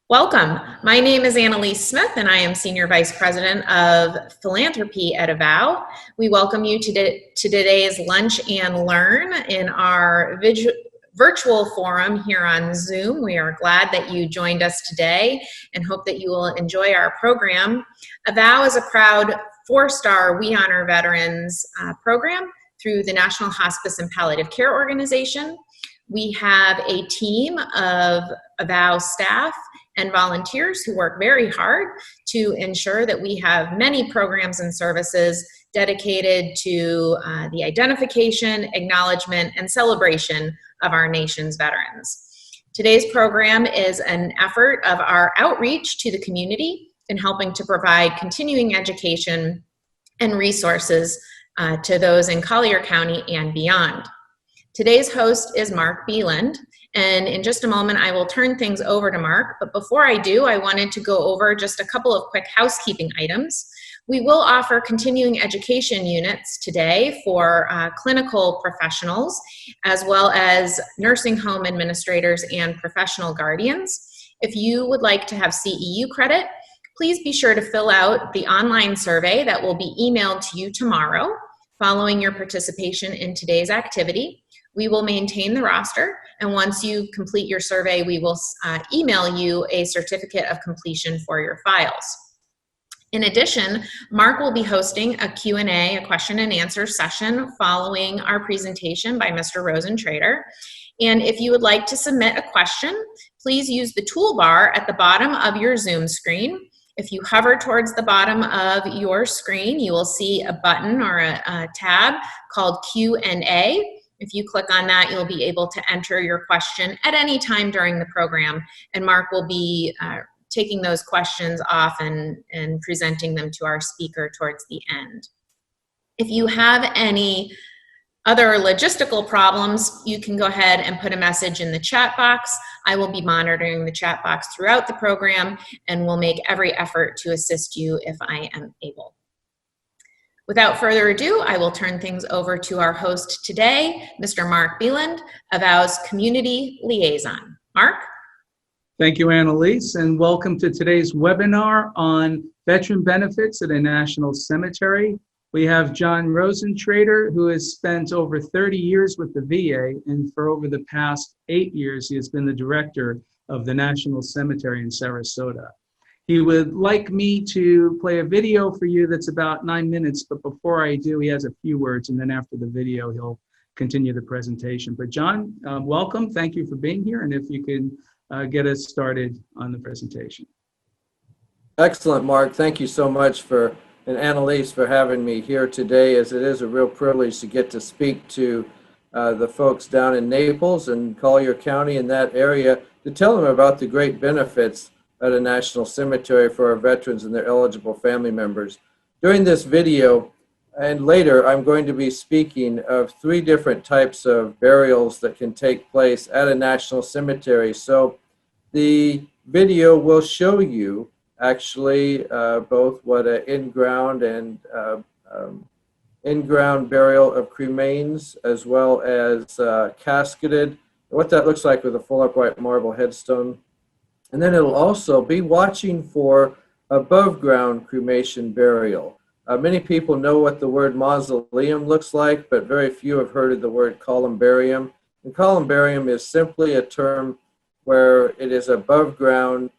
Welcome. My name is Annalise Smith, and I am Senior Vice President of Philanthropy at Avow. We welcome you to today's Lunch and Learn in our virtual forum here on Zoom. We are glad that you joined us today and hope that you will enjoy our program. Avow is a proud 4-star We Honor Veterans program through the National Hospice and Palliative Care Organization. We have a team of Avow staff and volunteers who work very hard to ensure that we have many programs and services dedicated to the identification, acknowledgement, and celebration of our nation's veterans. Today's program is an effort of our outreach to the community in helping to provide continuing education and resources to those in Collier County and beyond. Today's host is Mark Beeland, and in just a moment I will turn things over to Mark, but before I do, I wanted to go over just a couple of quick housekeeping items. We will offer continuing education units today for clinical professionals, as well as nursing home administrators and professional guardians. If you would like to have CEU credit, please be sure to fill out the online survey that will be emailed to you tomorrow following your participation in today's activity. We will maintain the roster, and once you complete your survey, we will email you a certificate of completion for your files. In addition, Mark will be hosting a Q&A, a question and answer session following our presentation by Mr. Rosentrader. And if you would like to submit a question, please use the toolbar at the bottom of your Zoom screen. If you hover towards the bottom of your screen, you will see a button or a tab called Q&A. If you click on that, you'll be able to enter your question at any time during the program, and Mark will be taking those questions off and presenting them to our speaker towards the end. If you have any other logistical problems, you can go ahead and put a message in the chat box. I will be monitoring the chat box throughout the program and will make every effort to assist you if I am able. Without further ado, I will turn things over to our host today, Mr. Mark Beeland, Avow's Community Liaison. Mark? Thank you, Annalise, and welcome to today's webinar on veteran benefits at a national cemetery. We have John Rosentrader, who has spent over 30 years with the VA, and for over the past 8 years, he has been the director of the National Cemetery in Sarasota. He would like me to play a video for you that's about 9 minutes, but before I do, he has a few words, and then after the video, he'll continue the presentation. But John, welcome. Thank you for being here, and if you can get us started on the presentation. Excellent, Mark. Thank you so much and Annalise for having me here today, as it is a real privilege to get to speak to the folks down in Naples and Collier County in that area to tell them about the great benefits at a national cemetery for our veterans and their eligible family members. During this video and later, I'm going to be speaking of 3 different types of burials that can take place at a national cemetery. So the video will show you actually both what an in-ground and in-ground burial of cremains, as well as casketed, what that looks like with a full upright marble headstone. And then it'll also be watching for above ground cremation burial. Many people know what the word mausoleum looks like, but very few have heard of the word columbarium. And columbarium is simply a term where it is above ground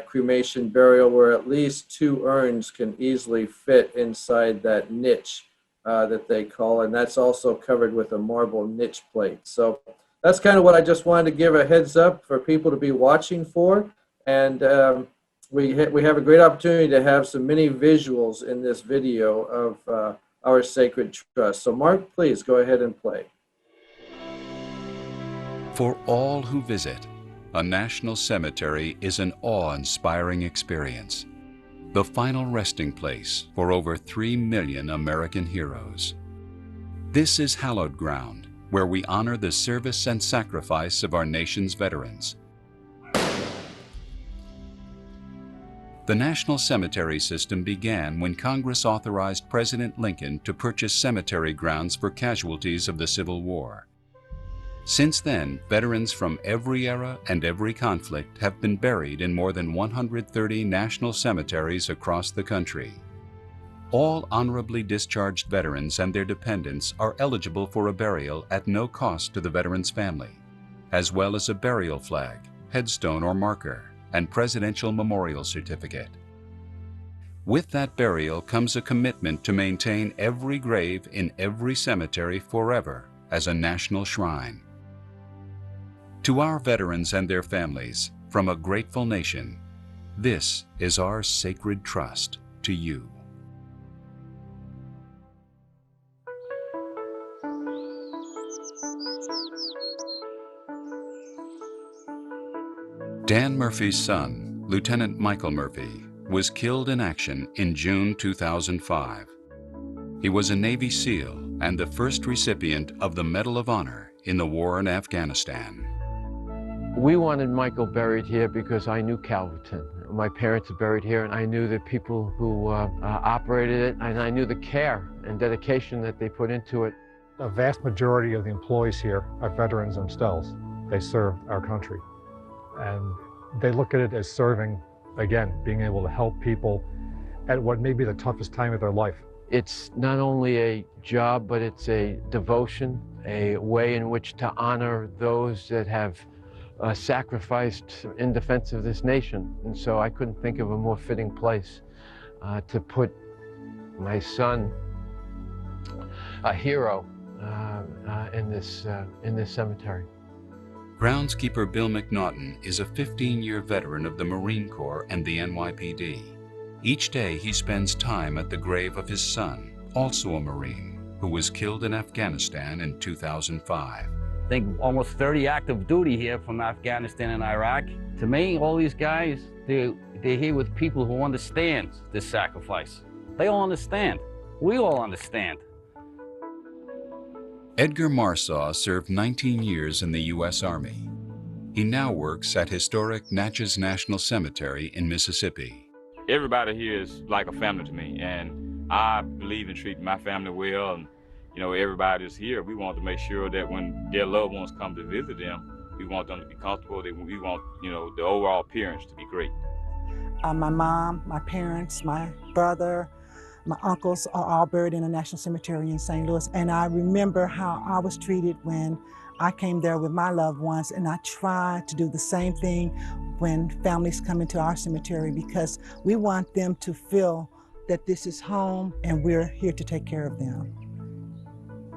cremation burial where at least 2 urns can easily fit inside that niche that they call, and that's also covered with a marble niche plate. So that's kind of what I just wanted to give a heads up for people to be watching for. And we have a great opportunity to have some mini visuals in this video of our sacred trust. So Mark, please go ahead and play. For all who visit, a national cemetery is an awe-inspiring experience. The final resting place for over 3 million American heroes. This is hallowed ground, where we honor the service and sacrifice of our nation's veterans. The National Cemetery System began when Congress authorized President Lincoln to purchase cemetery grounds for casualties of the Civil War. Since then, veterans from every era and every conflict have been buried in more than 130 national cemeteries across the country. All honorably discharged veterans and their dependents are eligible for a burial at no cost to the veteran's family, as well as a burial flag, headstone or marker, and presidential memorial certificate. With that burial comes a commitment to maintain every grave in every cemetery forever as a national shrine. To our veterans and their families, from a grateful nation, this is our sacred trust to you. Dan Murphy's son, Lieutenant Michael Murphy, was killed in action in June 2005. He was a Navy SEAL and the first recipient of the Medal of Honor in the war in Afghanistan. We wanted Michael buried here because I knew Calverton. My parents are buried here, and I knew the people who operated it, and I knew the care and dedication that they put into it. A vast majority of the employees here are veterans themselves. They served our country. And they look at it as serving, again, being able to help people at what may be the toughest time of their life. It's not only a job, but it's a devotion, a way in which to honor those that have sacrificed in defense of this nation. And so I couldn't think of a more fitting place to put my son, a hero, in this cemetery. Groundskeeper Bill McNaughton is a 15-year veteran of the Marine Corps and the NYPD. Each day he spends time at the grave of his son, also a Marine, who was killed in Afghanistan in 2005. I think almost 30 active duty here from Afghanistan and Iraq. To me, all these guys, they're here with people who understand this sacrifice. They all understand. We all understand. Edgar Marsaw served 19 years in the U.S. Army. He now works at historic Natchez National Cemetery in Mississippi. Everybody here is like a family to me, and I believe in treating my family well. And you know, everybody is here. We want to make sure that when their loved ones come to visit them, we want them to be comfortable. We want, you know, the overall appearance to be great. My mom, my parents, my brother, my uncles are all buried in the National Cemetery in St. Louis. And I remember how I was treated when I came there with my loved ones, and I try to do the same thing when families come into our cemetery, because we want them to feel that this is home and we're here to take care of them.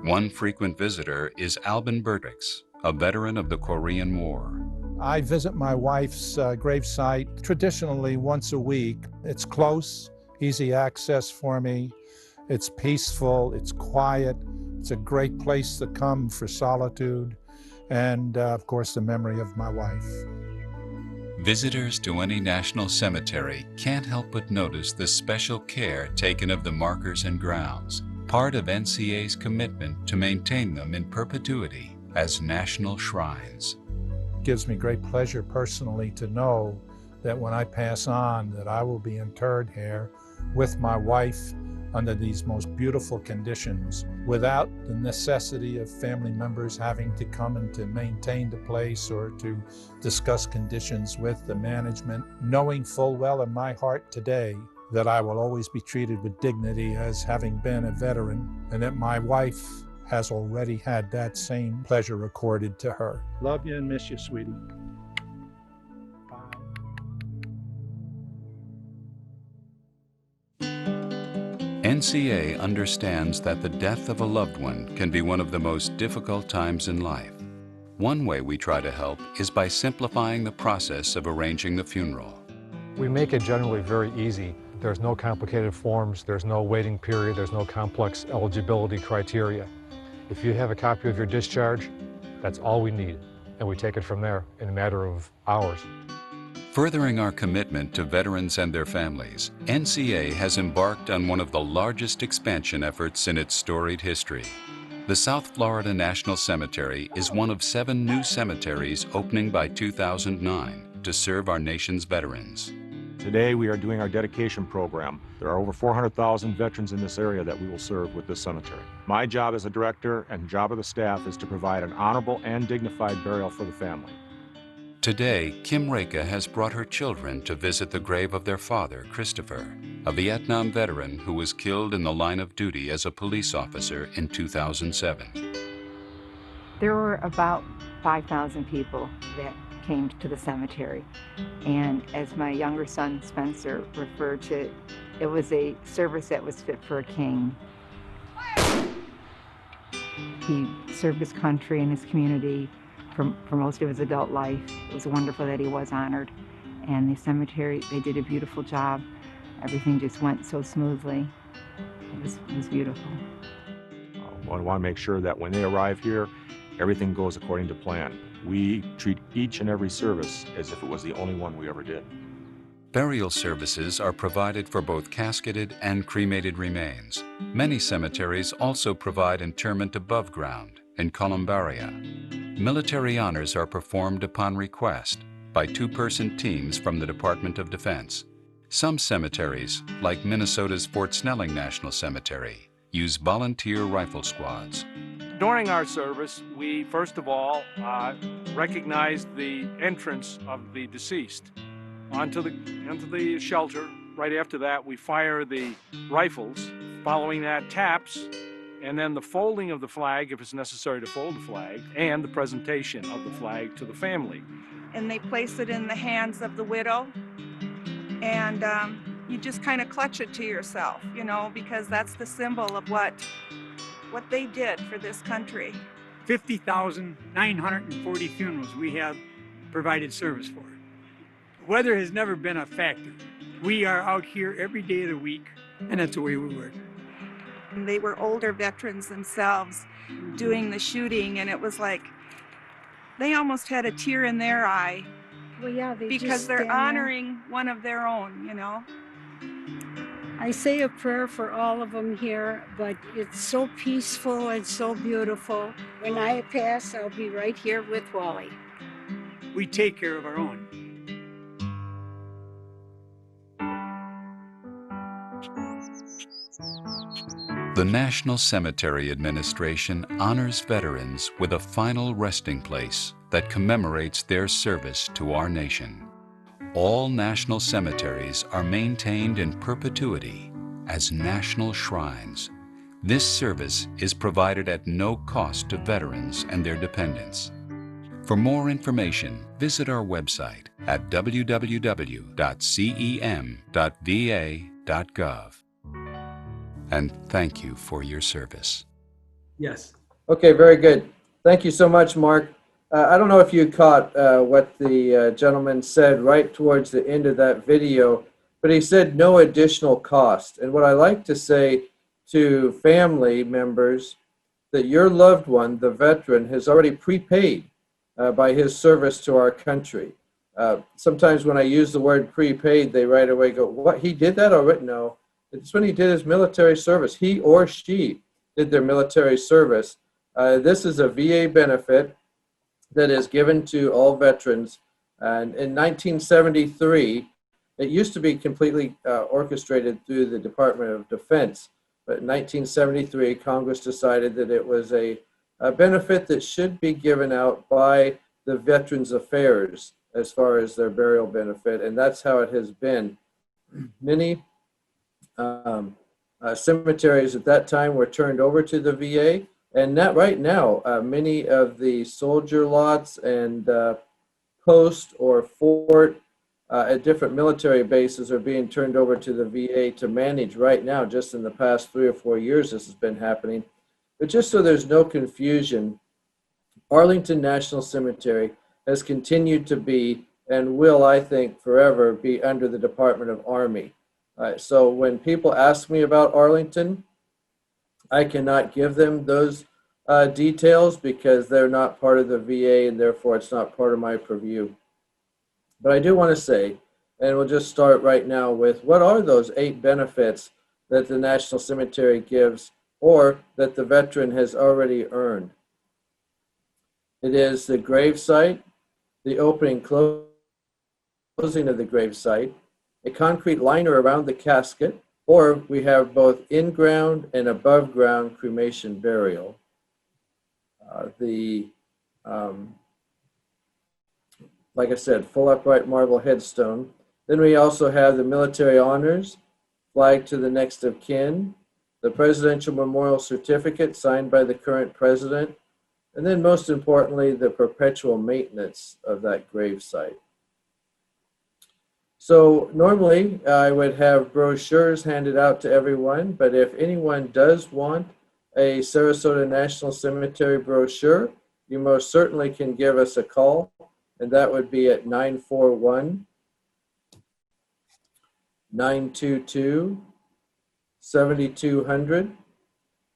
One frequent visitor is Albin Burdix, a veteran of the Korean War. I visit my wife's gravesite traditionally once a week. It's close, easy access for me. It's peaceful, it's quiet. It's a great place to come for solitude and, of course, the memory of my wife. Visitors to any national cemetery can't help but notice the special care taken of the markers and grounds, part of NCA's commitment to maintain them in perpetuity as national shrines. It gives me great pleasure personally to know that when I pass on, that I will be interred here with my wife under these most beautiful conditions, without the necessity of family members having to come and to maintain the place or to discuss conditions with the management, knowing full well in my heart today that I will always be treated with dignity as having been a veteran, and that my wife has already had that same pleasure accorded to her. Love you and miss you, sweetie. NCA understands that the death of a loved one can be one of the most difficult times in life. One way we try to help is by simplifying the process of arranging the funeral. We make it generally very easy. There's no complicated forms, there's no waiting period, there's no complex eligibility criteria. If you have a copy of your discharge, that's all we need, and we take it from there in a matter of hours. Furthering our commitment to veterans and their families, NCA has embarked on one of the largest expansion efforts in its storied history. The South Florida National Cemetery is one of 7 new cemeteries opening by 2009 to serve our nation's veterans. Today we are doing our dedication program. There are over 400,000 veterans in this area that we will serve with this cemetery. My job as a director and job of the staff is to provide an honorable and dignified burial for the family. Today, Kim Reka has brought her children to visit the grave of their father, Christopher, a Vietnam veteran who was killed in the line of duty as a police officer in 2007. There were about 5,000 people that came to the cemetery, and as my younger son Spencer referred to it, it was a service that was fit for a king. He served his country and his community for most of his adult life. It was wonderful that he was honored, and the cemetery, they did a beautiful job. Everything just went so smoothly. It was beautiful. I want to make sure that when they arrive here, everything goes according to plan. We treat each and every service as if it was the only one we ever did. Burial services are provided for both casketed and cremated remains. Many cemeteries also provide interment above ground, in columbaria. Military honors are performed upon request by two-person teams from the Department of Defense. Some cemeteries, like Minnesota's Fort Snelling National Cemetery, use volunteer rifle squads. During our service, we first of all recognized the entrance of the deceased onto the shelter. Right after that, we fire the rifles. Following that, taps, and then the folding of the flag, if it's necessary to fold the flag, and the presentation of the flag to the family. And they place it in the hands of the widow, and you just kind of clutch it to yourself, you know, because that's the symbol of what they did for this country. 50,940 funerals we have provided service for. Weather has never been a factor. We are out here every day of the week, and that's the way we work. And they were older veterans themselves doing the shooting, and it was like they almost had a tear in their eye. Well, yeah, because they're honoring one of their own, you know. I say a prayer for all of them here, but it's so peaceful and so beautiful. When I pass, I'll be right here with Wally. We take care of our own. The National Cemetery Administration honors veterans with a final resting place that commemorates their service to our nation. All national cemeteries are maintained in perpetuity as national shrines. This service is provided at no cost to veterans and their dependents. For more information, visit our website at www.cem.va.gov. And thank you for your service. Yes. Okay, very good. Thank you so much, Mark. I don't know if you caught what the gentleman said right towards the end of that video, but he said no additional cost. And what I like to say to family members, that your loved one, the veteran, has already prepaid by his service to our country. Sometimes when I use the word prepaid, they right away go, what, he did that already? No, it's when he did his military service. He or she did their military service. This is a VA benefit that is given to all veterans. And in 1973, it used to be completely orchestrated through the Department of Defense. But in 1973, Congress decided that it was a benefit that should be given out by the Veterans Affairs as far as their burial benefit. And that's how it has been. Many cemeteries at that time were turned over to the VA. And not right now, many of the soldier lots and post or fort at different military bases are being turned over to the VA to manage right now. Just in the past 3 or 4 years, this has been happening. But just so there's no confusion, Arlington National Cemetery has continued to be and will, I think, forever be under the Department of Army. So when people ask me about Arlington, I cannot give them those details because they're not part of the VA and therefore it's not part of my purview. But I do want to say, and we'll just start right now with, what are those 8 benefits that the National Cemetery gives or that the veteran has already earned? It is the gravesite, the opening closing of the gravesite, a concrete liner around the casket, or we have both in-ground and above-ground cremation burial. Like I said, full upright marble headstone. Then we also have the military honors, flag to the next of kin, the Presidential Memorial Certificate signed by the current president, and then most importantly, the perpetual maintenance of that grave site. So normally I would have brochures handed out to everyone, but if anyone does want a Sarasota National Cemetery brochure, you most certainly can give us a call, and that would be at 941-922-7200.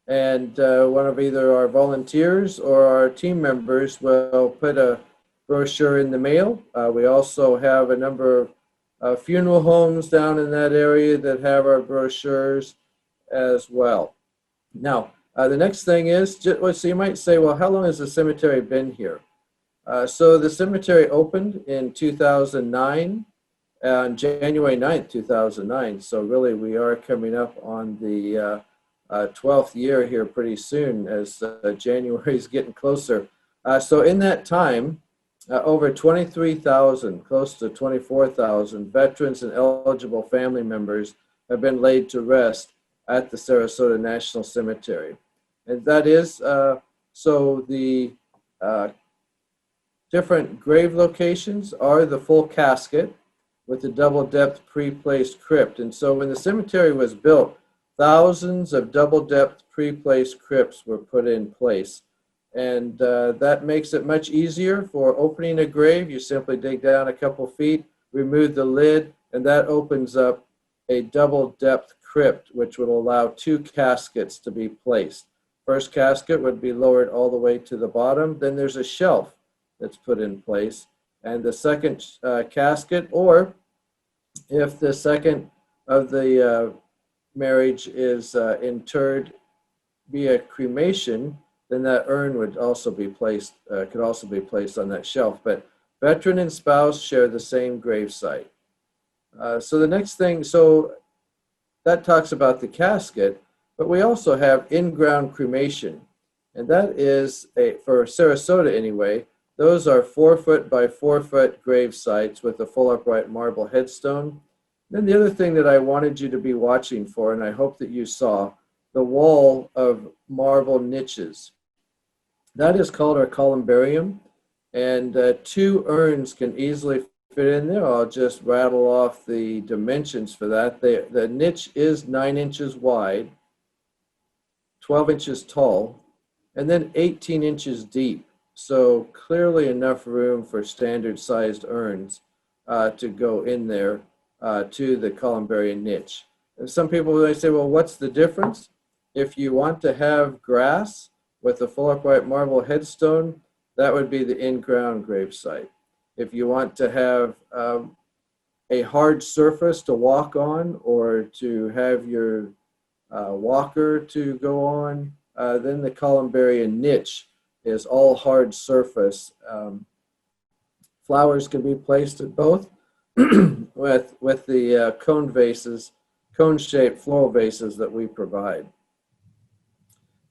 And one of either our volunteers or our team members will put a brochure in the mail. We also have a number of funeral homes down in that area that have our brochures as well. Now, the next thing is, so you might say, well, how long has the cemetery been here? So the cemetery opened in 2009, on January 9th, 2009. So really we are coming up on the 12th year here pretty soon as January is getting closer. So in that time, over 23,000, close to 24,000 veterans and eligible family members have been laid to rest at the Sarasota National Cemetery. And that is, so the different grave locations are the full casket with the double depth pre-placed crypt. And so when the cemetery was built, thousands of double depth pre-placed crypts were put in place. And that makes it much easier for opening a grave. You simply dig down a couple feet, remove the lid, and that opens up a double depth crypt, which would allow 2 caskets to be placed. First casket would be lowered all the way to the bottom. Then there's a shelf that's put in place. And the second casket, or if the second of the marriage is interred via cremation, then that urn would also be placed, could also be placed on that shelf. But veteran and spouse share the same grave site. So the next thing, so that talks about the casket, but we also have in-ground cremation. And that is, for Sarasota anyway, those are 4-foot by 4-foot grave sites with a full upright marble headstone. Then the other thing that I wanted you to be watching for, and I hope that you saw, the wall of marble niches. That is called our columbarium, and 2 urns can easily fit in there. I'll just rattle off the dimensions for that. The niche is 9 inches wide, 12 inches tall, and then 18 inches deep. So clearly enough room for standard sized urns to go in there to the columbarium niche. And some people may say, well, what's the difference? If you want to have grass with a full upright marble headstone, that would be the in-ground grave site. If you want to have a hard surface to walk on or to have your walker to go on, then the columbarium niche is all hard surface. Flowers can be placed at both with the cone vases, cone-shaped floral vases that we provide.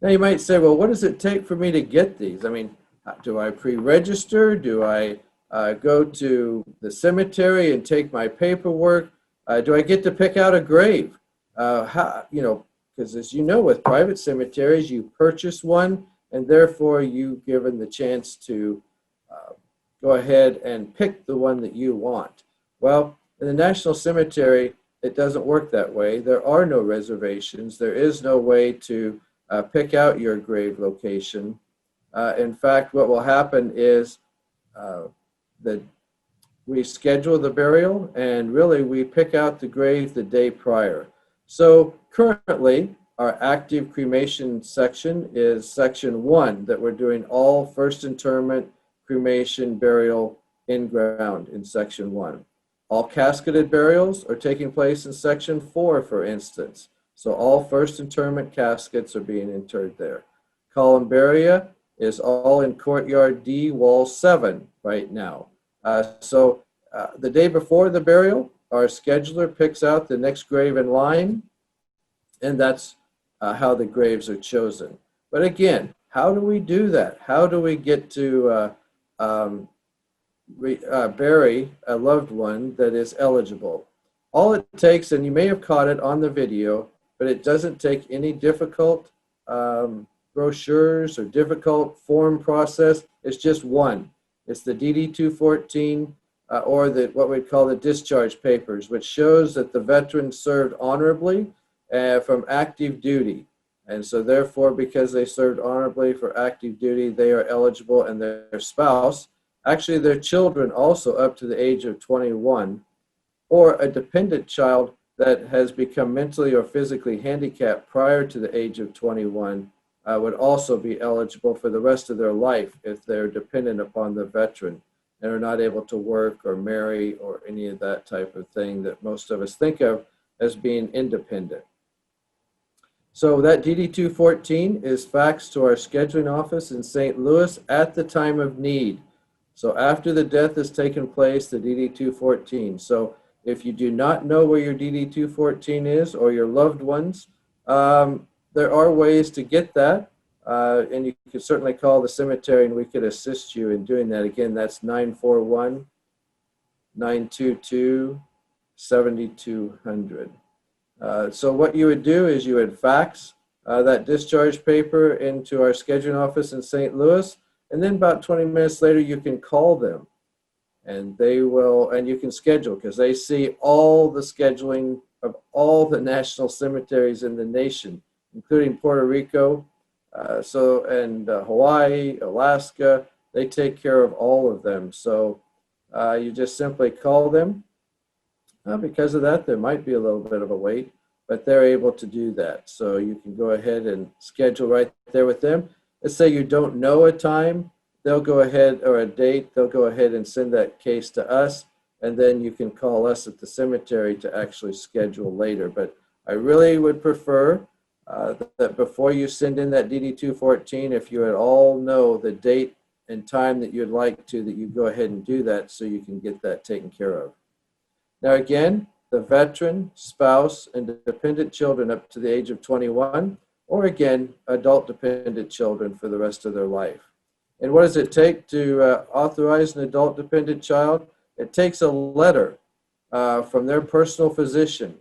Now you might say, well, what does it take for me to get these? I mean, do I pre-register? Do I go to the cemetery and take my paperwork? Do I get to pick out a grave? Because as you know, with private cemeteries, you purchase one, and therefore you given the chance to go ahead and pick the one that you want. Well, in the National Cemetery, it doesn't work that way. There are no reservations. There is no way to pick out your grave location. In fact, what will happen is that we schedule the burial, and really we pick out the grave the day prior. So currently, our active cremation section is section 1, that we're doing all first interment, cremation, burial in ground in section 1. All casketed burials are taking place in section 4, for instance. So all first interment caskets are being interred there. Columbaria is all in courtyard D, wall 7 right now. So the day before the burial, our scheduler picks out the next grave in line, and that's how the graves are chosen. But again, how do we do that? How do we get to bury a loved one that is eligible? All it takes, and you may have caught it on the video, but it doesn't take any difficult brochures or difficult form process. It's just one. It's the DD-214 or what we call the discharge papers, which shows that the veteran served honorably from active duty. And so therefore, because they served honorably for active duty, they are eligible, and their spouse, actually their children also up to the age of 21, or a dependent child that has become mentally or physically handicapped prior to the age of 21 would also be eligible for the rest of their life if they're dependent upon the veteran and are not able to work or marry or any of that type of thing that most of us think of as being independent. So that DD-214 is faxed to our scheduling office in St. Louis at the time of need. So after the death has taken place, the DD-214. So if you do not know where your DD-214 is or your loved ones, there are ways to get that. And you can certainly call the cemetery and we could assist you in doing that. Again, that's 941-922-7200. So what you would do is you would fax that discharge paper into our scheduling office in St. Louis, and then about 20 minutes later you can call them, and they will, and you can schedule, because they see all the scheduling of all the national cemeteries in the nation, including Puerto Rico, and Hawaii, Alaska. They take care of all of them. So you just simply call them. Because of that, there might be a little bit of a wait, but they're able to do that. So you can go ahead and schedule right there with them. Let's say you don't know a time, they'll go ahead, or a date, they'll go ahead and send that case to us, and then you can call us at the cemetery to actually schedule later. But I really would prefer that before you send in that DD-214, if you at all know the date and time that you'd like to, that you go ahead and do that so you can get that taken care of. Now again, the veteran, spouse, and dependent children up to the age of 21, or again, adult dependent children for the rest of their life. And what does it take to authorize an adult dependent child? It takes a letter from their personal physician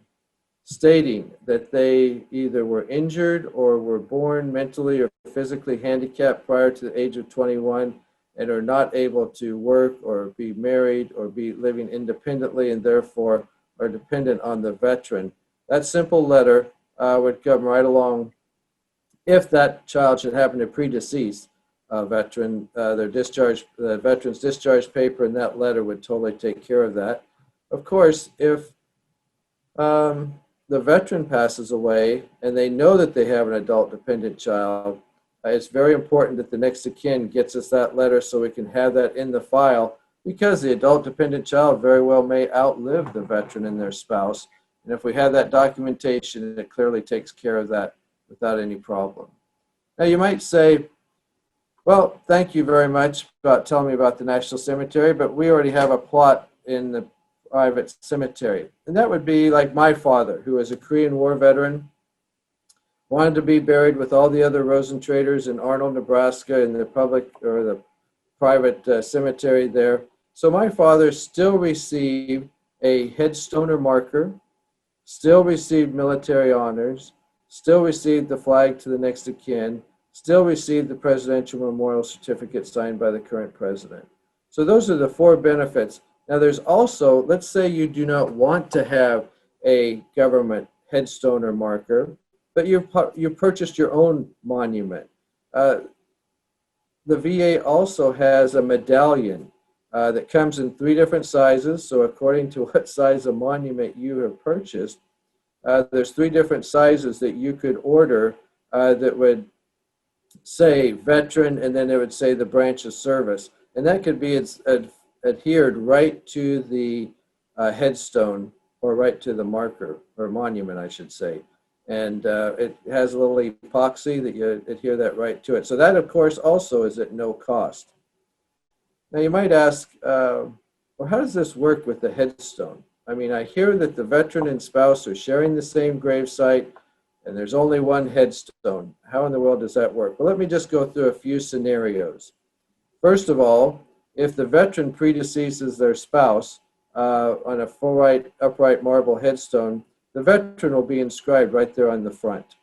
stating that they either were injured or were born mentally or physically handicapped prior to the age of 21 and are not able to work or be married or be living independently and therefore are dependent on the veteran. That simple letter would come right along if that child should happen to predecease a veteran. The veteran's discharge paper and that letter would totally take care of that. Of course, if the veteran passes away and they know that they have an adult dependent child, it's very important that the next of kin gets us that letter so we can have that in the file, because the adult dependent child very well may outlive the veteran and their spouse. And if we have that documentation, it clearly takes care of that without any problem. Now you might say, well, thank you very much about telling me about the National Cemetery, but we already have a plot in the private cemetery. And that would be like my father, who was a Korean War veteran, wanted to be buried with all the other Rosentraders in Arnold, Nebraska, in the public or the private cemetery there. So my father still received a headstone or marker, still received military honors, still received the flag to the next of kin, still received the Presidential Memorial Certificate signed by the current president. So those are the four benefits. Now there's also, let's say you do not want to have a government headstone or marker, but you purchased your own monument. The VA also has a medallion that comes in 3 different sizes. So according to what size of monument you have purchased, there's 3 different sizes that you could order that would say veteran, and then it would say the branch of service. And that could be adhered right to the headstone, or right to the marker, or monument, I should say. And it has a little epoxy that you adhere that right to it. So that, of course, also is at no cost. Now you might ask, well, how does this work with the headstone? I mean, I hear that the veteran and spouse are sharing the same gravesite and there's only one headstone. How in the world does that work? Well, let me just go through a few scenarios. First of all, if the veteran predeceases their spouse on a full upright marble headstone, the veteran will be inscribed right there on the front.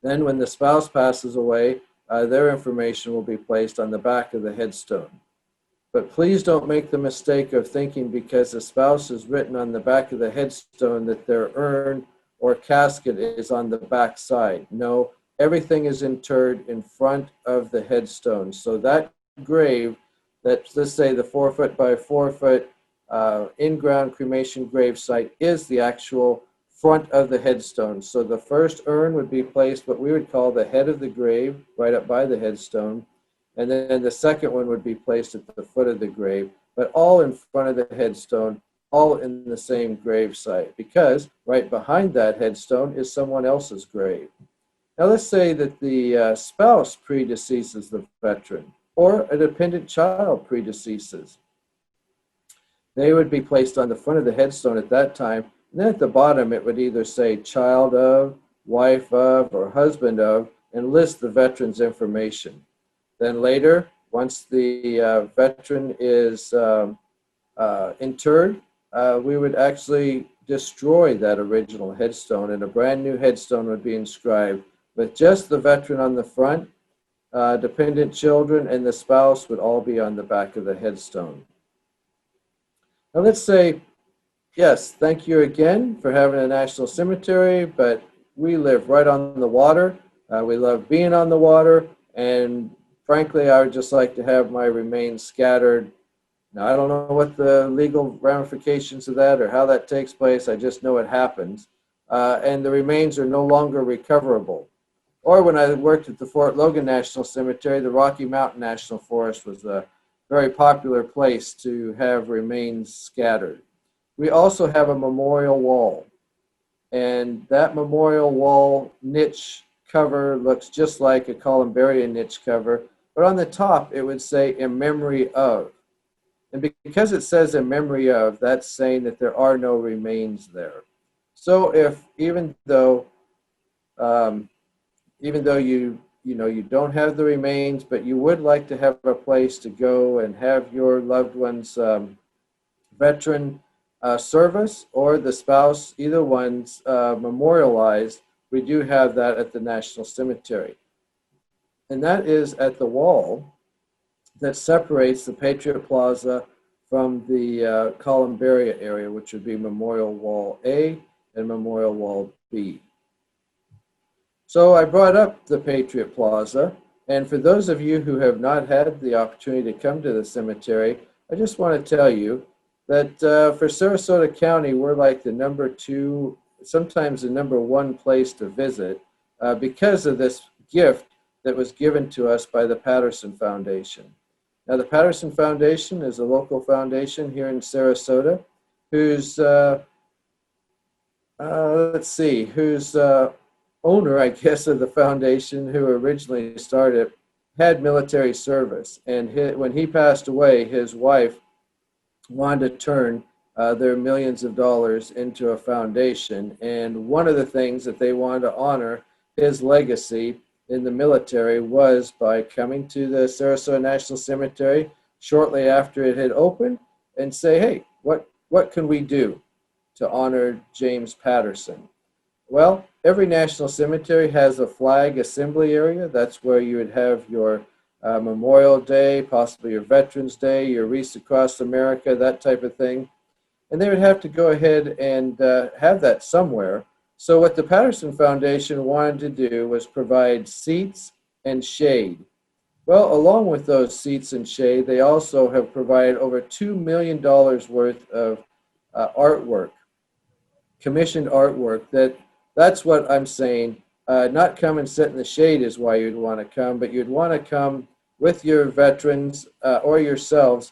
Then when the spouse passes away, their information will be placed on the back of the headstone. But please don't make the mistake of thinking because the spouse is written on the back of the headstone that their urn or casket is on the back side. No, everything is interred in front of the headstone. So that grave, let's say the 4 foot by 4 foot in-ground cremation grave site is the actual front of the headstone. So the first urn would be placed what we would call the head of the grave, right up by the headstone. And then the second one would be placed at the foot of the grave, but all in front of the headstone, all in the same grave site, because right behind that headstone is someone else's grave. Now let's say that the spouse predeceases the veteran, or a dependent child predeceases. They would be placed on the front of the headstone at that time, and then at the bottom it would either say child of, wife of, or husband of, and list the veteran's information. Then later, once the veteran is interred, we would actually destroy that original headstone and a brand new headstone would be inscribed with just the veteran on the front, dependent children, and the spouse would all be on the back of the headstone. Now let's say, yes, thank you again for having a national cemetery, but we live right on the water. We love being on the water, and frankly, I would just like to have my remains scattered. Now, I don't know what the legal ramifications of that or how that takes place. I just know it happens. And the remains are no longer recoverable. Or when I worked at the Fort Logan National Cemetery, the Rocky Mountain National Forest was a very popular place to have remains scattered. We also have a memorial wall. And that memorial wall niche cover looks just like a columbarium niche cover. But on the top, it would say, in memory of. And because it says in memory of, that's saying that there are no remains there. So if, even though you don't have the remains, but you would like to have a place to go and have your loved one's veteran service or the spouse, either one's memorialized, we do have that at the National Cemetery. And that is at the wall that separates the Patriot Plaza from the Columbaria area, which would be Memorial Wall A and Memorial Wall B. So I brought up the Patriot Plaza, and for those of you who have not had the opportunity to come to the cemetery, I just want to tell you that for Sarasota County, we're like the number 2, sometimes the number 1 place to visit because of this gift that was given to us by the Patterson Foundation. Now, the Patterson Foundation is a local foundation here in Sarasota whose, whose owner, I guess, of the foundation, who originally started, had military service. And when he passed away, his wife wanted to turn their millions of dollars into a foundation. And one of the things that they wanted to honor his legacy in the military was by coming to the Sarasota National Cemetery shortly after it had opened and say, hey, what can we do to honor James Patterson? Well, every national cemetery has a flag assembly area. That's where you would have your Memorial Day, possibly your Veterans Day, your Wreaths Across America, that type of thing. And they would have to go ahead and have that somewhere. So what the Patterson Foundation wanted to do was provide seats and shade. Well, along with those seats and shade, they also have provided over $2 million worth of artwork, commissioned artwork. That's what I'm saying. Not come and sit in the shade is why you'd want to come, but you'd want to come with your veterans or yourselves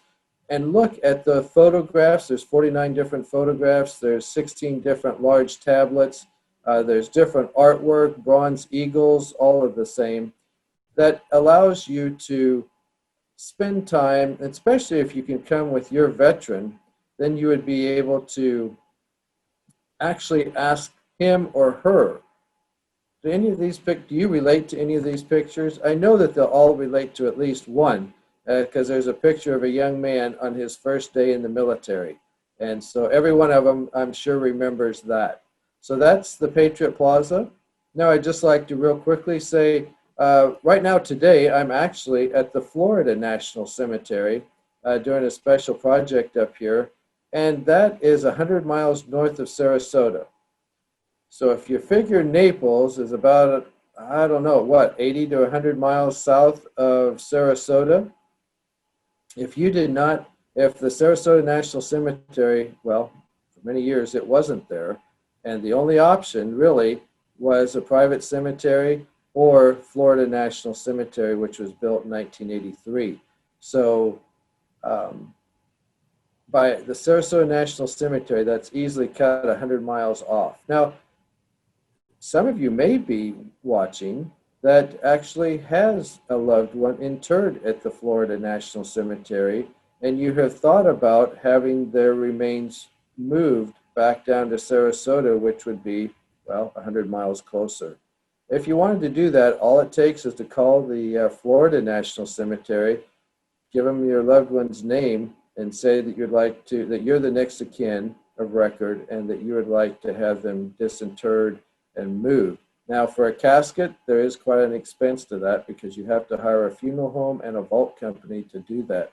and look at the photographs. There's 49 different photographs. There's 16 different large tablets. There's different artwork, bronze eagles, all of the same, that allows you to spend time, especially if you can come with your veteran, then you would be able to actually ask him or her, do you relate to any of these pictures? I know that they'll all relate to at least one, because there's a picture of a young man on his first day in the military. And so every one of them, I'm sure, remembers that. So that's the Patriot Plaza. Now, I'd just like to real quickly say, right now today, I'm actually at the Florida National Cemetery doing a special project up here, and that is 100 miles north of Sarasota. So if you figure Naples is about, I don't know, what, 80 to 100 miles south of Sarasota, if the Sarasota National Cemetery, well, for many years it wasn't there, and the only option really was a private cemetery or Florida National Cemetery, which was built in 1983. So by the Sarasota National Cemetery, that's easily cut 100 miles off. Now, some of you may be watching that actually has a loved one interred at the Florida National Cemetery, and you have thought about having their remains moved back down to Sarasota, which would be, well, 100 miles closer. If you wanted to do that, all it takes is to call the Florida National Cemetery, give them your loved one's name, and say that that you're the next of kin of record, and that you would like to have them disinterred and moved. Now, for a casket, there is quite an expense to that because you have to hire a funeral home and a vault company to do that.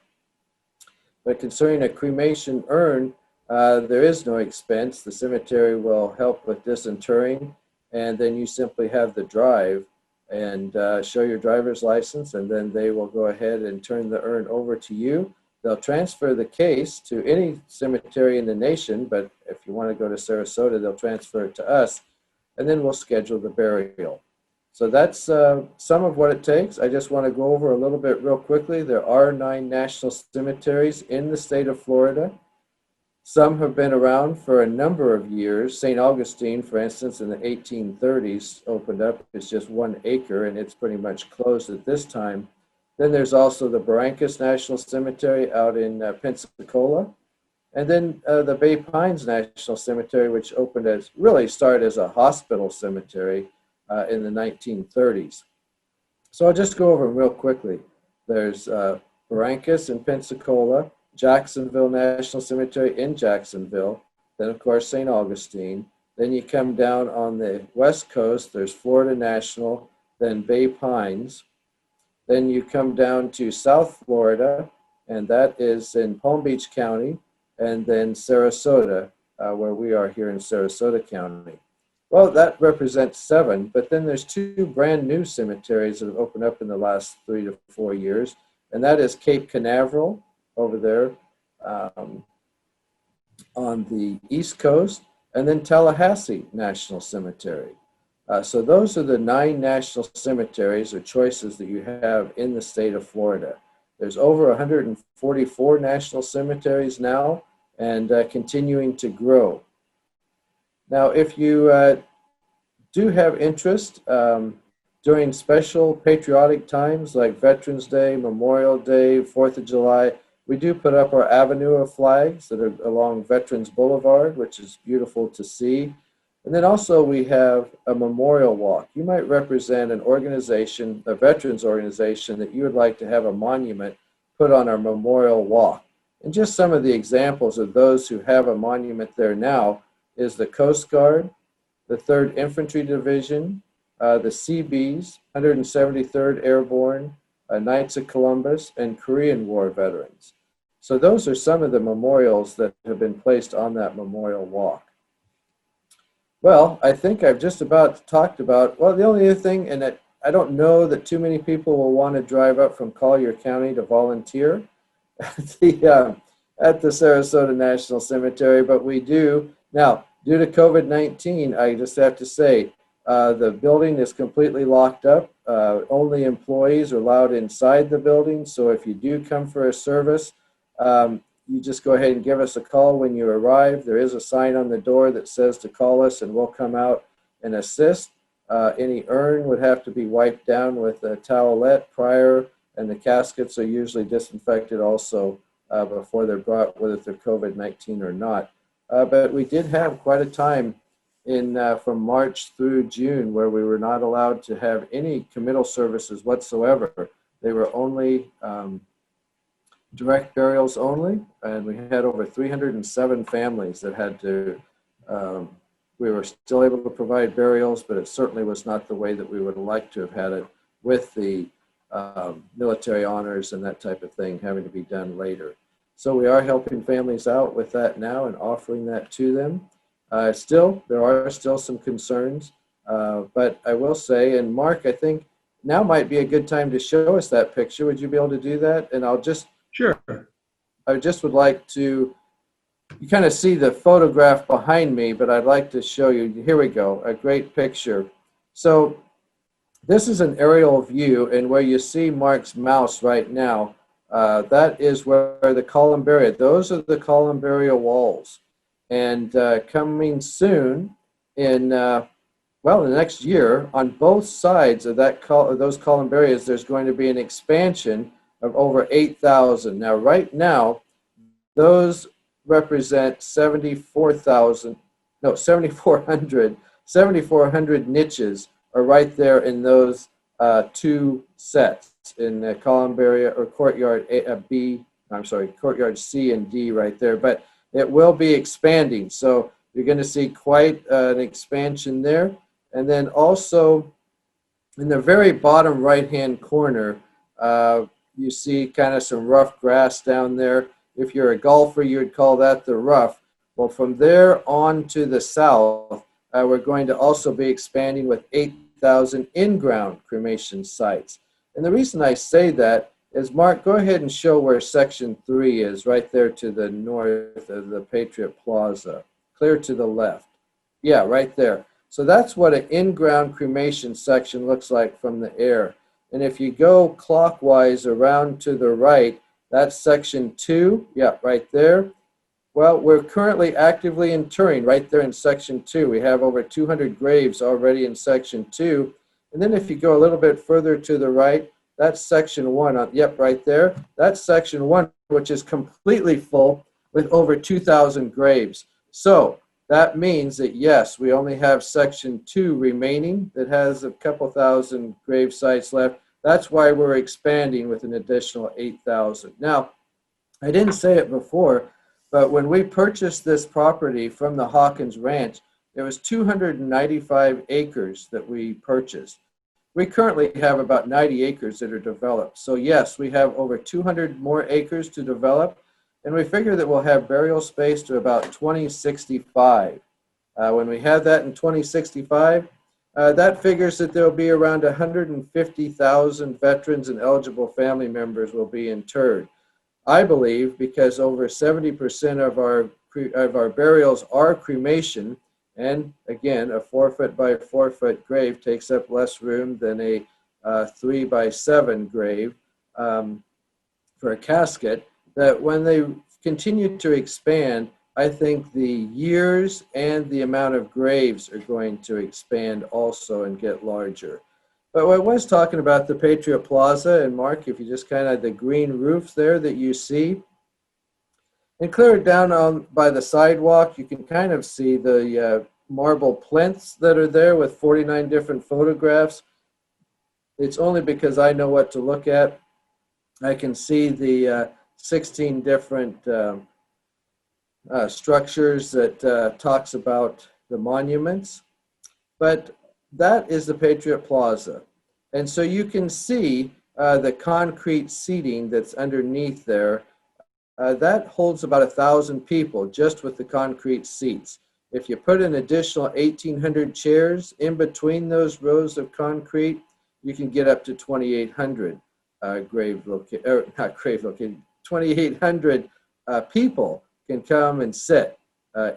But concerning a cremation urn, there is no expense. The cemetery will help with disinterring, and then you simply have the drive and show your driver's license, and then they will go ahead and turn the urn over to you. They'll transfer the case to any cemetery in the nation, but if you want to go to Sarasota, they'll transfer it to us, and then we'll schedule the burial. So that's some of what it takes. I just want to go over a little bit real quickly. There are 9 national cemeteries in the state of Florida. Some have been around for a number of years. St. Augustine, for instance, in the 1830s opened up. It's just 1 acre, and it's pretty much closed at this time. Then there's also the Barrancas National Cemetery out in Pensacola. And then the Bay Pines National Cemetery, which started as a hospital cemetery in the 1930s. So I'll just go over them real quickly. There's Barrancas in Pensacola, Jacksonville National Cemetery in Jacksonville, then of course St. Augustine. Then you come down on the west coast, there's Florida National, then Bay Pines. Then you come down to South Florida, and that is in Palm Beach County, and then Sarasota, where we are here in Sarasota County. Well, that represents 7, but then there's 2 brand new cemeteries that have opened up in the last 3 to 4 years, and that is Cape Canaveral over there on the East Coast, and then Tallahassee National Cemetery. So those are the 9 national cemeteries or choices that you have in the state of Florida. There's over 144 national cemeteries now, and continuing to grow. Now, if you do have interest during special patriotic times like Veterans Day, Memorial Day, 4th of July, we do put up our avenue of flags that are along Veterans Boulevard, which is beautiful to see. And then also we have a memorial walk. You might represent an organization, a veterans organization, that you would like to have a monument put on our memorial walk. And just some of the examples of those who have a monument there now is the Coast Guard, the 3rd Infantry Division, the Seabees, 173rd Airborne, Knights of Columbus, and Korean War veterans. So those are some of the memorials that have been placed on that memorial walk. Well, I think I've just about talked about, well, the only other thing, and that I don't know that too many people will want to drive up from Collier County to volunteer at the Sarasota National Cemetery, but we do. Now, due to COVID-19, I just have to say, the building is completely locked up. Only employees are allowed inside the building, so if you do come for a service, you just go ahead and give us a call when you arrive. There is a sign on the door that says to call us, and we'll come out and assist. Any urn would have to be wiped down with a towelette prior, and the caskets are usually disinfected also before they're brought, whether they're COVID-19 or not. But we did have quite a time from March through June where we were not allowed to have any committal services whatsoever. They were only direct burials only, and we had over 307 families that had to, we were still able to provide burials, but it certainly was not the way that we would like to have had it, with the military honors and that type of thing having to be done later. So we are helping families out with that now and offering that to them. There are still some concerns, but I will say, and Mark, I think now might be a good time to show us that picture. Would you be able to do that? And I'll just, Sure. I just would like to, you kind of see the photograph behind me, but I'd like to show you, here we go, a great picture. So this is an aerial view, and where you see Mark's mouse right now, that is where the columbaria, those are the columbaria walls. And coming soon in, well, the next year, on both sides of those columbarias, there's going to be an expansion of over 8,000. Now, right now, those represent 7,400 niches are right there in those two sets in the columbarium or courtyard courtyard C and D right there. But it will be expanding, so you're going to see quite an expansion there. And then also in the very bottom right-hand corner, you see kind of some rough grass down there. If you're a golfer, you would call that the rough. Well, from there on to the south, we're going to also be expanding with 8,000 in-ground cremation sites. And the reason I say that is, Mark, go ahead and show where Section 3 is, right there to the north of the Patriot Plaza, clear to the left. Yeah, right there. So that's what an in-ground cremation section looks like from the air. And if you go clockwise around to the right, that's Section 2, yeah, right there. Well, we're currently actively interring right there in Section 2. We have over 200 graves already in Section 2. And then if you go a little bit further to the right, that's Section 1, yep, right there. That's Section 1, which is completely full with over 2,000 graves. So that means that, yes, we only have Section 2 remaining that has a couple thousand grave sites left. That's why we're expanding with an additional 8,000. Now, I didn't say it before, but when we purchased this property from the Hawkins Ranch, there was 295 acres that we purchased. We currently have about 90 acres that are developed. So yes, we have over 200 more acres to develop, and we figure that we'll have burial space to about 2065. When we have that in 2065, that figures that there will be around 150,000 veterans and eligible family members will be interred. I believe because over 70% of our burials are cremation, and again, a 4-foot by 4-foot grave takes up less room than a 3 by 7 grave for a casket, that when they continue to expand, I think the years and the amount of graves are going to expand also and get larger. But I was talking about the Patriot Plaza, and Mark, if you just kind of the green roofs there that you see, and clear it down by the sidewalk, you can kind of see the marble plinths that are there with 49 different photographs. It's only because I know what to look at. I can see the 16 different structures that talks about the monuments, but that is the Patriot Plaza. And so you can see the concrete seating that's underneath there. That holds about 1,000 people just with the concrete seats. If you put an additional 1,800 chairs in between those rows of concrete, you can get up to 2,800 2,800 people can come and sit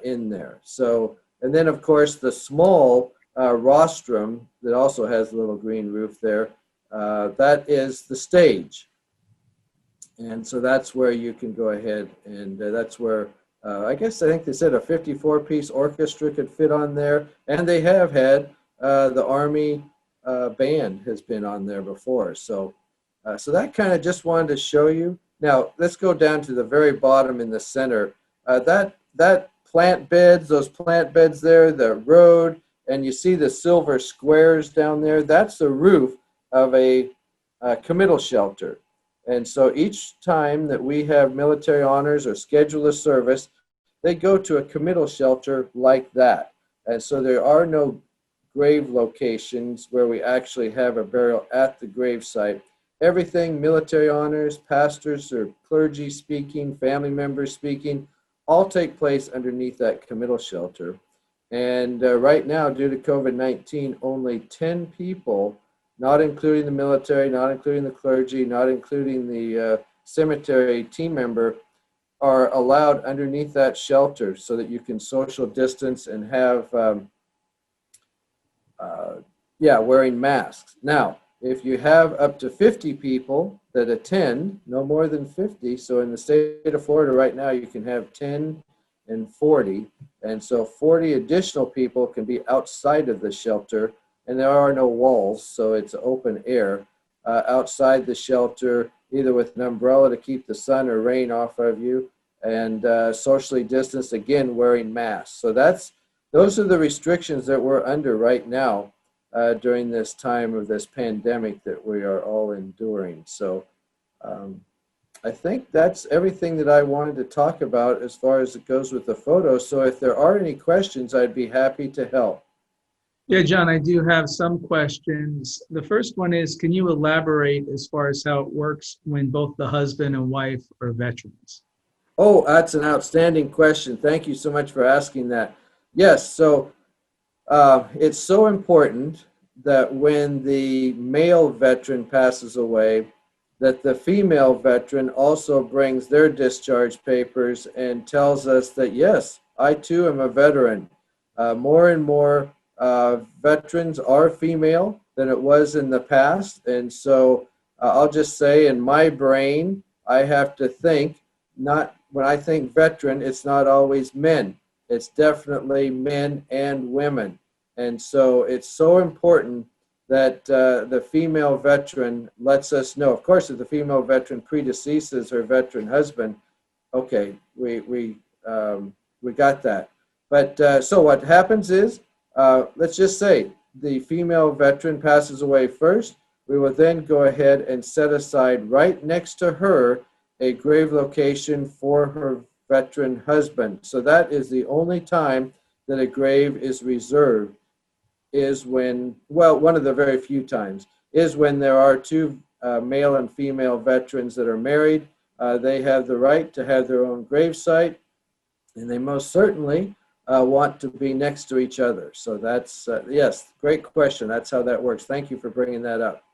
in there. So, and then of course the small rostrum that also has a little green roof there, that is the stage. And so that's where you can go ahead and that's where I think they said a 54-piece orchestra could fit on there, and they have had the Army band has been on there before. So, so that kind of just wanted to show you Now, let's go down to the very bottom in the center. That plant beds, those plant beds there, the road, and you see the silver squares down there, that's the roof of a committal shelter. And so each time that we have military honors or schedule a service, they go to a committal shelter like that. And so there are no grave locations where we actually have a burial at the grave site. Everything, military honors, pastors or clergy speaking, family members speaking, all take place underneath that committal shelter. And right now, due to COVID-19, only 10 people, not including the military, not including the clergy, not including the cemetery team member, are allowed underneath that shelter so that you can social distance and have, wearing masks. Now, if you have up to 50 people that attend, no more than 50, so in the state of Florida right now, you can have 10 and 40, and so 40 additional people can be outside of the shelter, and there are no walls, so it's open air outside the shelter, either with an umbrella to keep the sun or rain off of you, and socially distanced, again, wearing masks. So those are the restrictions that we're under right now during this time of this pandemic that we are all enduring. So I think that's everything that I wanted to talk about as far as it goes with the photos. So if there are any questions, I'd be happy to help. Yeah, John, I do have some questions. The first one is, can you elaborate as far as how it works when both the husband and wife are veterans? Oh, that's an outstanding question. Thank you so much for asking that. Yes, so it's so important that when the male veteran passes away, that the female veteran also brings their discharge papers and tells us that, yes, I too am a veteran. More and more veterans are female than it was in the past. And so I'll just say in my brain, I have to think, when I think veteran, it's not always men. It's definitely men and women. And so it's so important that the female veteran lets us know. Of course, if the female veteran predeceases her veteran husband, okay, we got that. But so what happens is, let's just say the female veteran passes away first. We will then go ahead and set aside right next to her a grave location for her veteran husband. So that is the only time that a grave is reserved, is when, well, one of the very few times, is when there are two male and female veterans that are married. They have the right to have their own grave site, and they most certainly want to be next to each other. So that's, yes, great question. That's how that works. Thank you for bringing that up.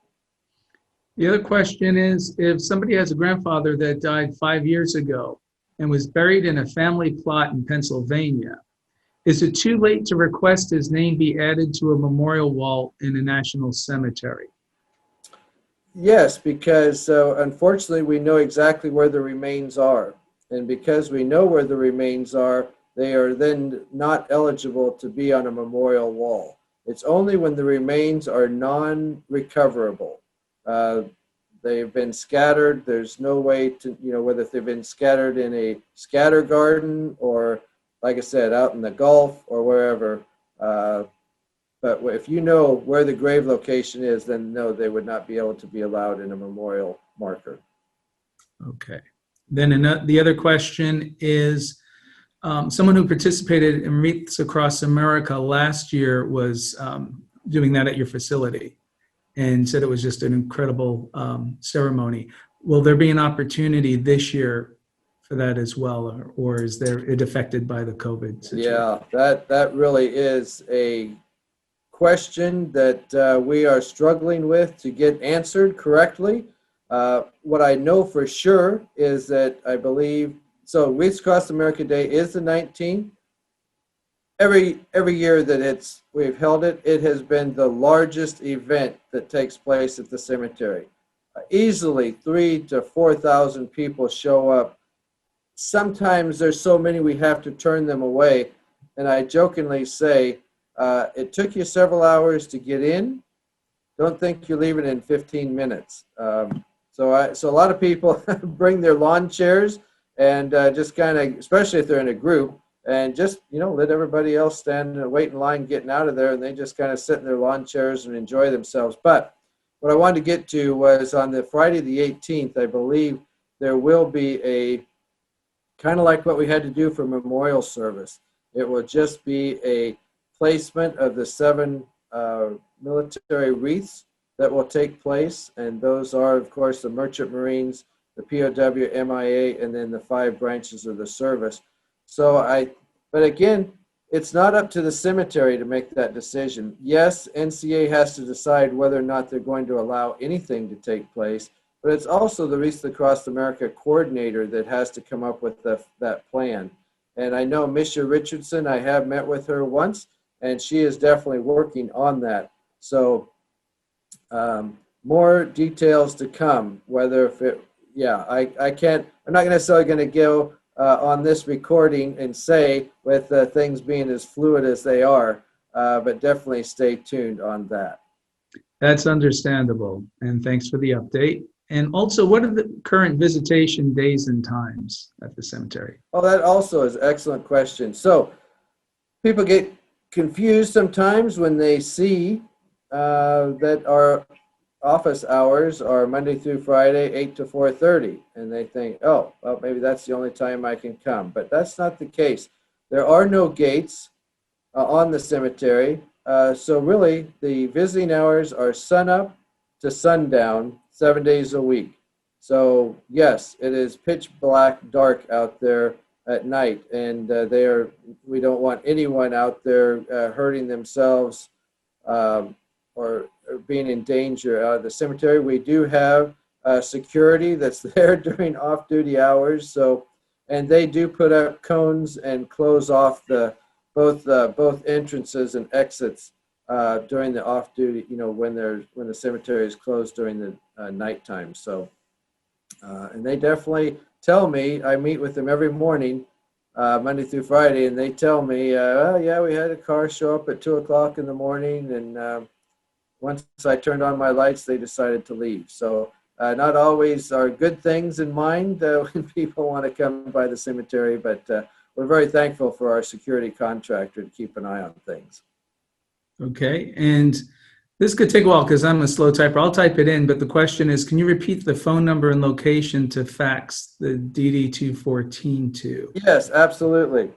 The other question is, if somebody has a grandfather that died 5 years ago and was buried in a family plot in Pennsylvania, is it too late to request his name be added to a memorial wall in a national cemetery? Yes, because unfortunately we know exactly where the remains are. And because we know where the remains are, they are then not eligible to be on a memorial wall. It's only when the remains are non-recoverable. They've been scattered. There's no way to, whether they've been scattered in a scatter garden or, like I said, out in the Gulf or wherever. But if you know where the grave location is, then no, they would not be able to be allowed in a memorial marker. Okay. Then the other question is, someone who participated in Wreaths Across America last year was doing that at your facility and said it was just an incredible ceremony. Will there be an opportunity this year for that as well, or is it affected by the COVID situation? Yeah, that really is a question that we are struggling with to get answered correctly. What I know for sure is that I believe, so Wreaths Across America Day is the 19th. Every year that we've held it, it has been the largest event that takes place at the cemetery. Easily 3,000 to 4,000 people show up. Sometimes there's so many we have to turn them away. And I jokingly say, it took you several hours to get in. Don't think you're leaving in 15 minutes. So a lot of people bring their lawn chairs and just kind of, especially if they're in a group, and just, let everybody else stand and wait in line getting out of there, and they just kind of sit in their lawn chairs and enjoy themselves. But what I wanted to get to was on the Friday the 18th, I believe there will be a kind of like what we had to do for memorial service. It will just be a placement of the 7 military wreaths that will take place, and those are, of course, the Merchant Marines, the POW, MIA, and then the 5 branches of the service. But again, it's not up to the cemetery to make that decision. Yes, NCA has to decide whether or not they're going to allow anything to take place, but it's also the Wreaths Across America coordinator that has to come up with that plan. And I know Misha Richardson, I have met with her once, and she is definitely working on that. So more details to come, whether if it, I'm not necessarily going to go on this recording and say with things being as fluid as they are, but definitely stay tuned on that. That's understandable, and thanks for the update. And also, what are the current visitation days and times at the cemetery? Oh, that also is an excellent question. So people get confused sometimes when they see that our office hours are Monday through Friday, 8 to 4:30, and they think, oh, well, maybe that's the only time I can come. But that's not the case. There are no gates on the cemetery. So really, the visiting hours are sunup to sundown, 7 days a week. So yes, it is pitch black dark out there at night, and we don't want anyone out there hurting themselves or being in danger out of the cemetery. We do have security that's there during off-duty hours. And they do put up cones and close off both entrances and exits during the off-duty, when the cemetery is closed during the nighttime. So, and they definitely tell me, I meet with them every morning, Monday through Friday, and they tell me, oh yeah, we had a car show up at 2 o'clock in the morning, and once I turned on my lights, they decided to leave. So not always are good things in mind when people want to come by the cemetery, but we're very thankful for our security contractor to keep an eye on things. Okay, and this could take a while because I'm a slow typer. I'll type it in, but the question is, can you repeat the phone number and location to fax the DD-214 to? Yes, absolutely.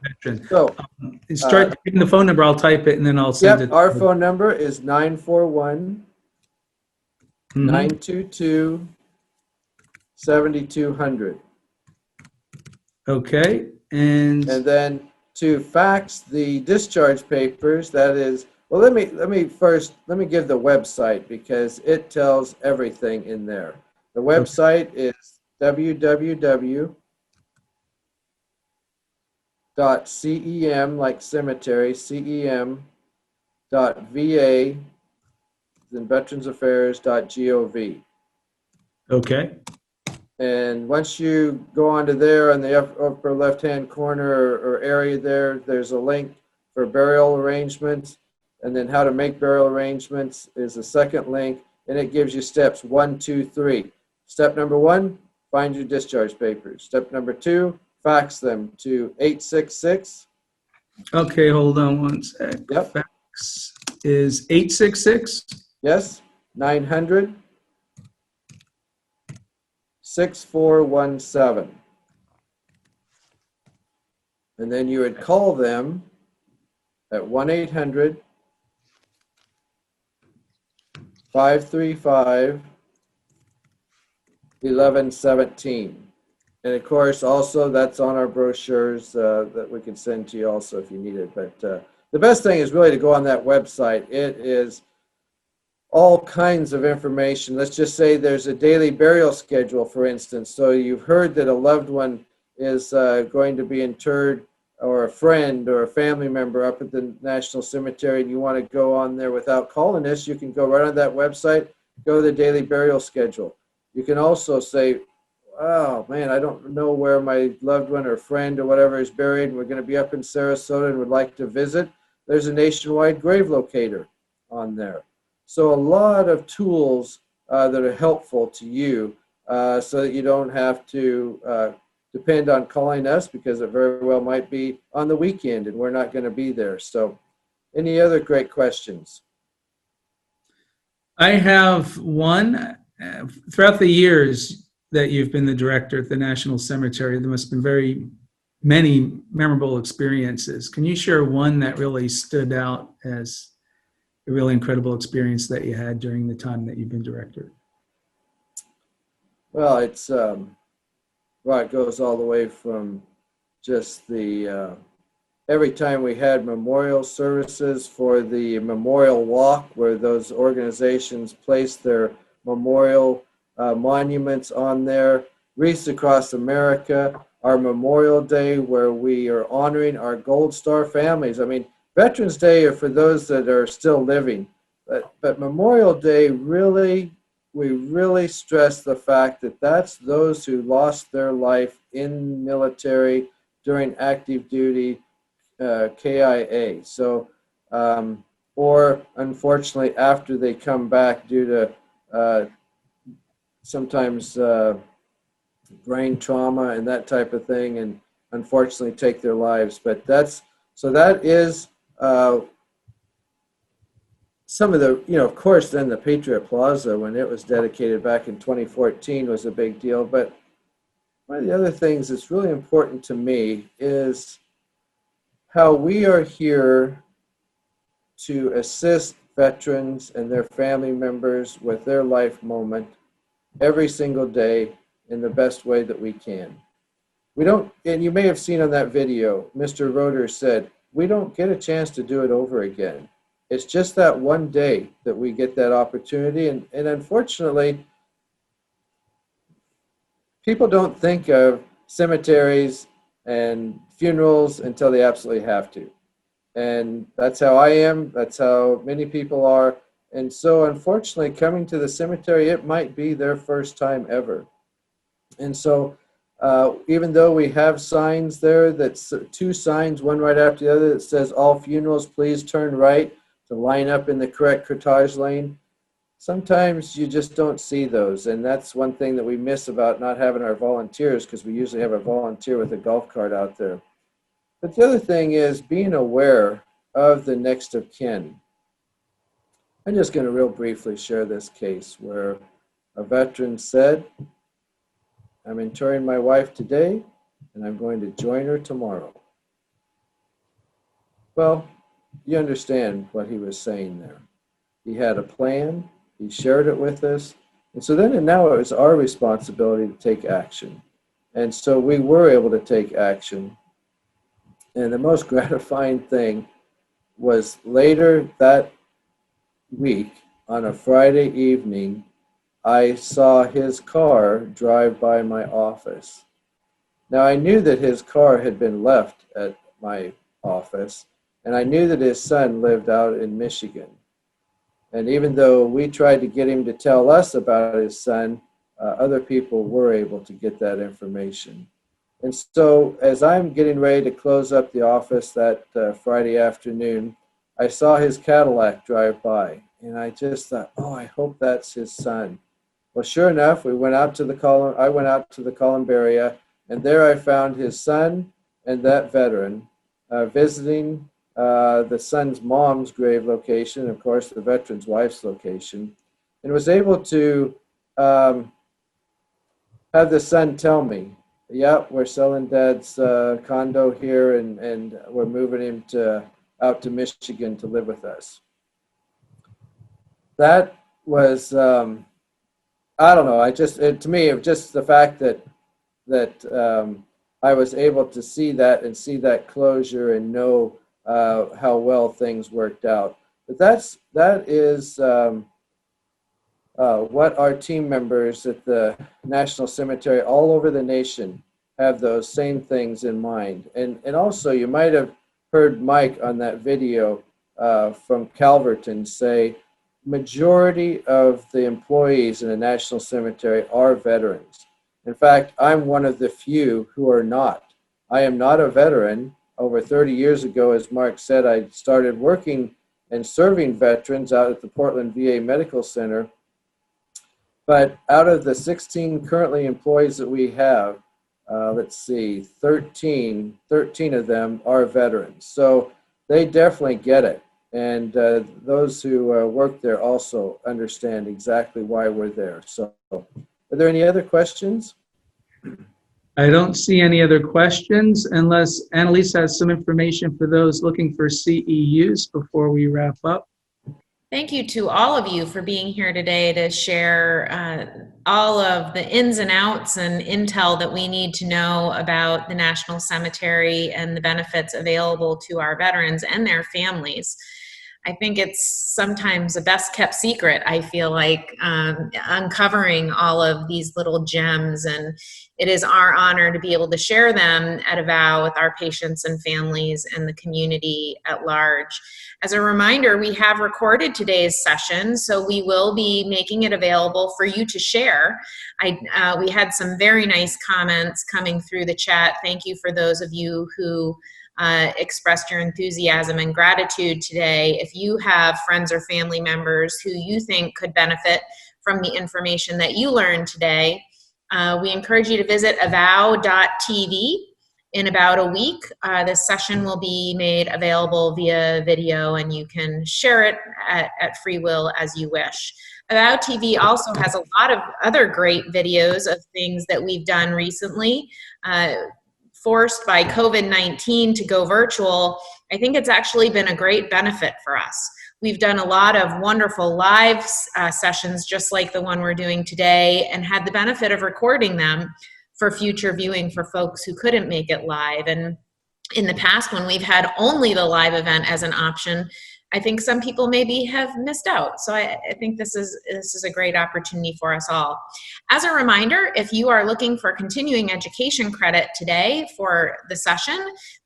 So start typing the phone number, I'll type it, and then I'll send it. Our phone number is 941-922-7200. Okay, and then to fax the discharge papers, that is, well, let me give the website because it tells everything in there. The website is www.cem, like cemetery, cem.va, then veteransaffairs.gov. Okay. And once you go onto there in the upper left-hand corner or area there's a link for burial arrangements, and then how to make burial arrangements is the second link, and it gives you steps 1, 2, 3. Step number 1, find your discharge papers. Step number 2, fax them to 866. Okay, hold on one sec. Yep. Fax is 866? Yes, 900-6417. And then you would call them at 1-800-535-1117. And of course, also that's on our brochures that we can send to you also if you need it. But the best thing is really to go on that website. It is all kinds of information. Let's just say there's a daily burial schedule, for instance. So you've heard that a loved one is going to be interred, or a friend or a family member up at the National Cemetery, and you want to go on there without calling us, you can go right on that website, go to the daily burial schedule. You can also say, oh man, I don't know where my loved one or friend or whatever is buried, and we're going to be up in Sarasota and would like to visit. There's a nationwide grave locator on there. So a lot of tools that are helpful to you so that you don't have to depend on calling us, because it very well might be on the weekend and we're not going to be there. So any other great questions? I have one. Throughout the years that you've been the director at the National Cemetery, there must have been very many memorable experiences. Can you share one that really stood out as a really incredible experience that you had during the time that you've been director? Well, it's well, it goes all the way from just the every time we had memorial services for the memorial walk, where those organizations placed their memorial monuments on there, wreaths across America, our Memorial Day, where we are honoring our Gold Star families. I mean, Veterans Day are for those that are still living, but Memorial Day we really stress the fact that that's those who lost their life in military during active duty, KIA. So, or unfortunately after they come back due to sometimes brain trauma and that type of thing, and unfortunately take their lives. But that is some of the, of course, then the Patriot Plaza, when it was dedicated back in 2014, was a big deal. But one of the other things that's really important to me is how we are here to assist veterans and their family members with their life moment every single day in the best way that we can. We don't, and you may have seen on that video, Mr. Roeder said, we don't get a chance to do it over again. It's just that one day that we get that opportunity. And unfortunately, people don't think of cemeteries and funerals until they absolutely have to. And that's how I am. That's how many people are. And so unfortunately, coming to the cemetery, it might be their first time ever. And so even though we have signs there, that's two signs, one right after the other, that says all funerals, please turn right, to line up in the correct cortege lane. Sometimes you just don't see those, and that's one thing that we miss about not having our volunteers, because we usually have a volunteer with a golf cart out there. But the other thing is being aware of the next of kin. I'm just going to real briefly share this case where a veteran said, I'm interring my wife today, and I'm going to join her tomorrow. Well, you understand what he was saying there. He had a plan. He shared it with us. And so then and now it was our responsibility to take action. And so we were able to take action. And the most gratifying thing was later that week, on a Friday evening, I saw his car drive by my office. Now, I knew that his car had been left at my office, and I knew that his son lived out in Michigan. And even though we tried to get him to tell us about his son, other people were able to get that information. And so as I'm getting ready to close up the office that Friday afternoon, I saw his Cadillac drive by, and I just thought, oh, I hope that's his son. Well, sure enough, I went out to the Columbaria, and there I found his son and that veteran visiting the son's mom's grave location, of course, the veteran's wife's location, and was able to have the son tell me, yeah, we're selling Dad's condo here, and we're moving him out to Michigan to live with us. That was, I don't know, to me, it was just the fact that I was able to see that and see that closure and know how well things worked out. But that is what our team members at the National Cemetery all over the nation have, those same things in mind. And also, you might have heard Mike on that video from Calverton say, majority of the employees in the National Cemetery are veterans. In fact, I'm one of the few who are not. I am not a veteran. Over 30 years ago, as Mark said, I started working and serving veterans out at the Portland VA Medical Center. But out of the 16 currently employees that we have, let's see, 13 of them are veterans. So they definitely get it. And those who work there also understand exactly why we're there. So are there any other questions? I don't see any other questions unless Annalise has some information for those looking for CEUs before we wrap up. Thank you to all of you for being here today to share all of the ins and outs and intel that we need to know about the National Cemetery and the benefits available to our veterans and their families. I think it's sometimes a best kept secret, I feel like, uncovering all of these little gems, and it is our honor to be able to share them at Avow with our patients and families and the community at large. As a reminder, we have recorded today's session, so we will be making it available for you to share. We had some very nice comments coming through the chat. Thank you for those of you who expressed your enthusiasm and gratitude today. If you have friends or family members who you think could benefit from the information that you learned today, we encourage you to visit avow.tv. In about a week, this session will be made available via video, and you can share it at free will as you wish. Avow TV also has a lot of other great videos of things that we've done recently. Forced by COVID-19 to go virtual, I think it's actually been a great benefit for us. We've done a lot of wonderful live sessions just like the one we're doing today, and had the benefit of recording them for future viewing for folks who couldn't make it live. And in the past, when we've had only the live event as an option, I think some people maybe have missed out. So I think this is a great opportunity for us all. As a reminder, if you are looking for continuing education credit today for the session,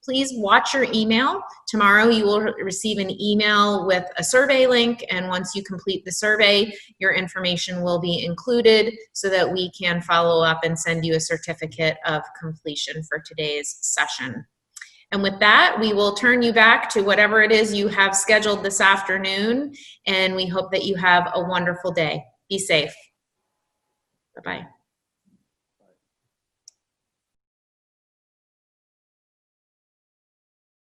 please watch your email. Tomorrow you will receive an email with a survey link, and once you complete the survey, your information will be included so that we can follow up and send you a certificate of completion for today's session. And with that, we will turn you back to whatever it is you have scheduled this afternoon, and we hope that you have a wonderful day. Be safe. Bye-bye.